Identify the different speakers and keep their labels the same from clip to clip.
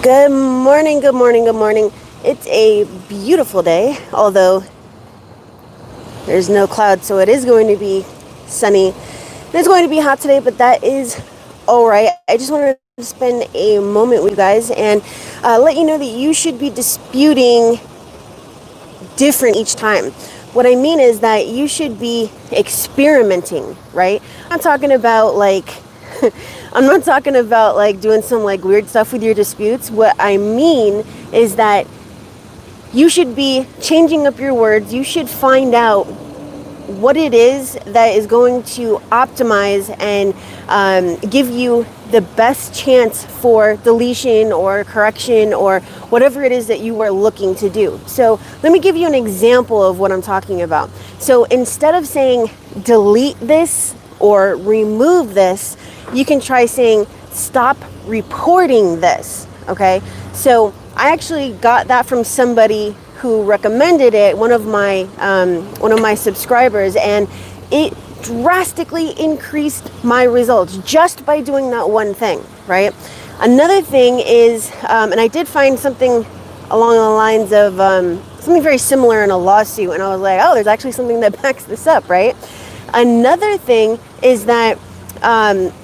Speaker 1: Good morning, good morning, good morning. It's a beautiful day, although there's no clouds, so it is going to be sunny. It's going to be hot today, but that is all right. I just wanted to spend a moment with you guys and let you know that you should be disputing different each time. What I mean is that you should be experimenting, right? I'm not talking about doing some weird stuff with your disputes. What I mean is that you should be changing up your words. You should find out what it is that is going to optimize and give you the best chance for deletion or correction or whatever it is that you are looking to do. So let me give you an example of what I'm talking about. So instead of saying delete this or remove this, you can try saying stop reporting this. Okay, so I actually got that from somebody who recommended it, one of my subscribers, and it drastically increased my results just by doing that one thing, right? Another thing is, and I did find something along the lines of something very similar in a lawsuit, and I was like, oh, there's actually something that backs this up, right? Another thing is that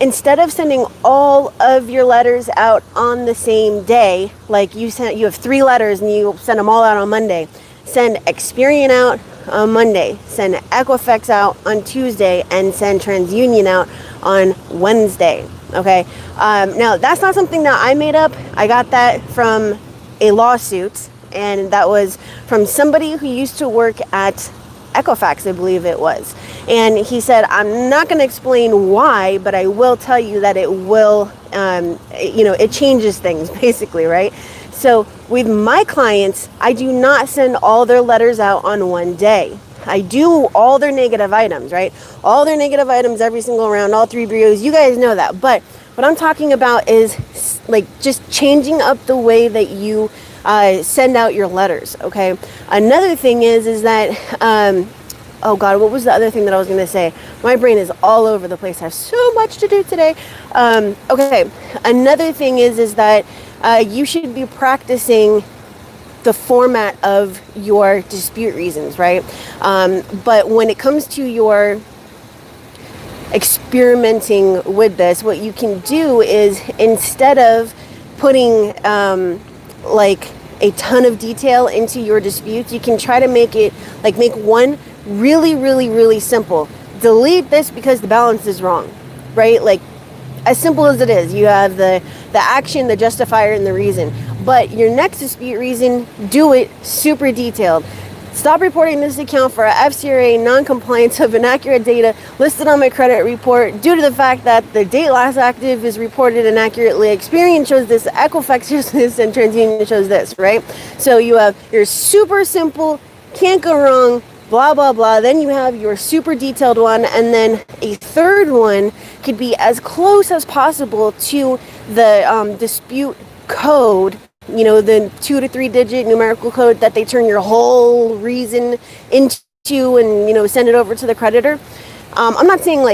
Speaker 1: instead of sending all of your letters out on the same day, like you have 3 letters and you send them all out on Monday, send Experian out on Monday, send Equifax out on Tuesday, and send TransUnion out on Wednesday. Okay. Now that's not something that I made up. I got that from a lawsuit, and that was from somebody who used to work at Equifax, I believe it was. And he said, I'm not going to explain why, but I will tell you that it will, it changes things basically, right? So with my clients, I do not send all their letters out on one day. I do all their negative items, right? All their negative items every single round, all 3 bureaus. You guys know that. But what I'm talking about is just changing up the way that you send out your letters. Okay. Another thing is that, oh God, what was the other thing that I was going to say? My brain is all over the place. I have so much to do today. Okay. Another thing is that you should be practicing the format of your dispute reasons, right? But when it comes to your experimenting with this, what you can do is, instead of putting a ton of detail into your disputes, you can try to make one really, really, really simple. Delete this because the balance is wrong, right? As simple as it is. You have the action, the justifier, and the reason. But your next dispute reason, do it super detailed. Stop reporting this account for FCRA non-compliance of inaccurate data listed on my credit report due to the fact that the date last active is reported inaccurately. Experian shows this, Equifax shows this, and TransUnion shows this, right? So you have your super simple, can't go wrong, blah, blah, blah. Then you have your super detailed one. And then a third one could be as close as possible to the dispute code, the 2 to 3 digit numerical code that they turn your whole reason into and, send it over to the creditor. I'm not saying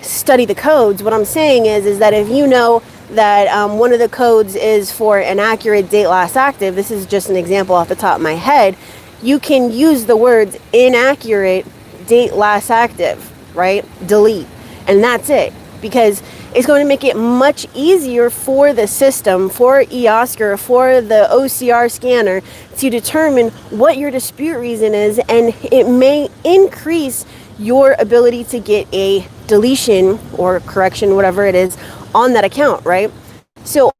Speaker 1: study the codes. What I'm saying is that if you know that one of the codes is for an accurate date last active, this is just an example off the top of my head, you can use the words inaccurate date last active, right? Delete. And that's it. Because it's going to make it much easier for the system, for eOscar, for the OCR scanner to determine what your dispute reason is, and it may increase your ability to get a deletion or correction, whatever it is, on that account, right? So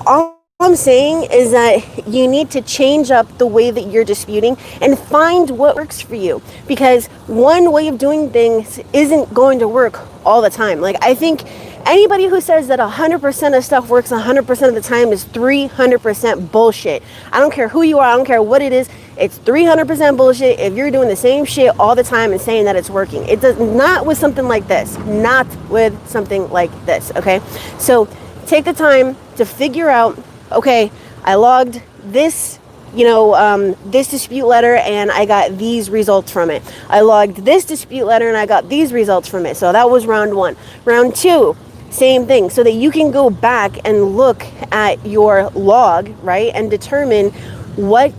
Speaker 1: all I'm saying is that you need to change up the way that you're disputing and find what works for you, because one way of doing things isn't going to work all the time. I think anybody who says that 100% of stuff works 100% of the time is 300% bullshit. I don't care who you are. I don't care what it is. It's 300% bullshit if you're doing the same shit all the time and saying that it's working. It does not with something like this. Not with something like this, okay? So take the time to figure out, okay, I logged this, this dispute letter and I got these results from it. I logged this dispute letter and I got these results from it. So that was round 1. Round 2, Same thing, so that you can go back and look at your log, right, and determine what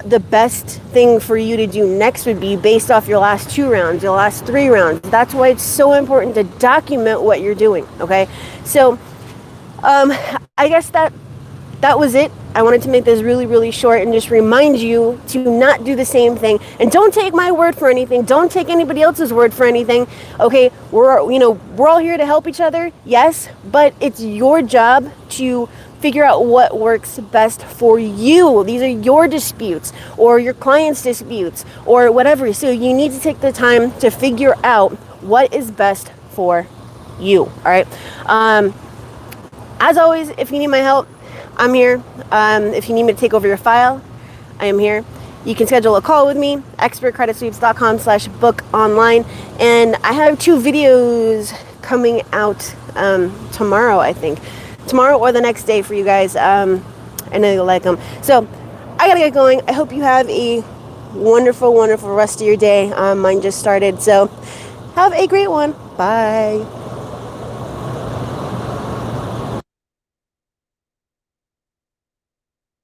Speaker 1: the best thing for you to do next would be based off your last 2 rounds, your last 3 rounds. That's why it's so important to document what you're doing, okay? So I guess that was it. I wanted to make this really, really short and just remind you to not do the same thing. And don't take my word for anything. Don't take anybody else's word for anything. Okay, we're all here to help each other, yes, but it's your job to figure out what works best for you. These are your disputes or your client's disputes or whatever. So you need to take the time to figure out what is best for you. All right. As always, if you need my help, I'm here. If you need me to take over your file, I am here. You can schedule a call with me, expertcreditsweeps.com/book online. And I have 2 videos coming out tomorrow, I think. Tomorrow or the next day for you guys. I know you'll like them. So I gotta get going. I hope you have a wonderful, wonderful rest of your day. Mine just started. So have a great one. Bye.